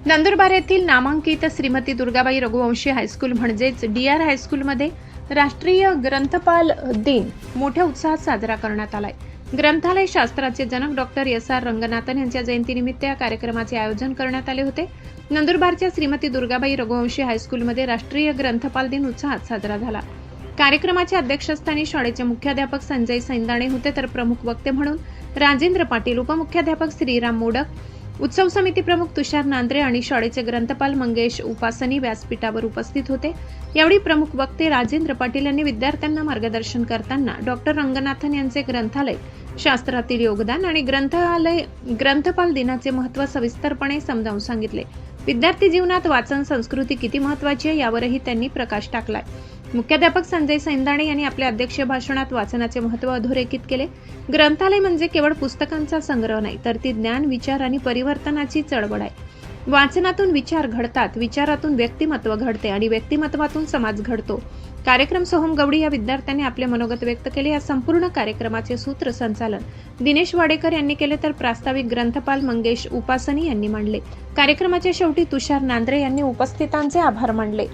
नंदुरबार येथील नामांकित श्रीमती दुर्गाबाई रघुवंशी हायस्कूल म्हणजेच DR हायस्कूलमध्ये राष्ट्रीय ग्रंथपाल दिन मोठ्या उत्साहात साजरा करण्यात आलाय। ग्रंथालय शास्त्राचे जनक डॉक्टर SR रंगनाथन यांच्या जयंतीनिमित्त या कार्यक्रमाचे आयोजन करण्यात आले होते। नंदुरबारच्या श्रीमती दुर्गाबाई रघुवंशी हायस्कूलमध्ये राष्ट्रीय ग्रंथपाल दिन उत्साहात साजरा झाला। कार्यक्रमाच्या अध्यक्षस्थानी शाळेचे मुख्याध्यापक संजय सैंदाणे होते, तर प्रमुख वक्ते म्हणून राजेंद्र पाटील, उपमुख्याध्यापक श्रीराम मोडक, उत्सव समिती प्रमुख तुषार नांद्रे आणि शाळेचे ग्रंथपाल मंगेश उपासनी व्यासपीठावर उपस्थित होते। यावेळी प्रमुख वक्ते राजेंद्र पाटील यांनी विद्यार्थ्यांना मार्गदर्शन करताना डॉक्टर रंगनाथन यांचे ग्रंथालय शास्त्रातील योगदान आणि ग्रंथपाल दिनाचे महत्त्व सविस्तरपणे समजावून सांगितले। विद्यार्थी जीवनात वाचन संस्कृती किती महत्त्वाची आहे यावरही त्यांनी प्रकाश टाकलाय। मुख्याध्यापक संजय सैंदाणे यांनी आपल्या अध्यक्षीय भाषणात वाचनाचे महत्त्व अधोरेखित केले। ग्रंथालय म्हणजे केवळ पुस्तकांचा संग्रह नाही, तर ती ज्ञान, विचार आणि परिवर्तनाची चळवळ आहे। वाचनातून विचार घडतात, विचारातून व्यक्तिमत्व घडते आणि व्यक्तिमत्वातून समाज घडतो। कार्यक्रम सोहम गवडी या विद्यार्थ्यांनी आपले मनोगत व्यक्त केले। या संपूर्ण कार्यक्रमाचे सूत्रसंचालन दिनेश वाडेकर यांनी केले, तर प्रास्ताविक ग्रंथपाल मंगेश उपासनी यांनी मांडले। कार्यक्रमाच्या शेवटी तुषार नांद्रे यांनी उपस्थितांचे आभार मानले।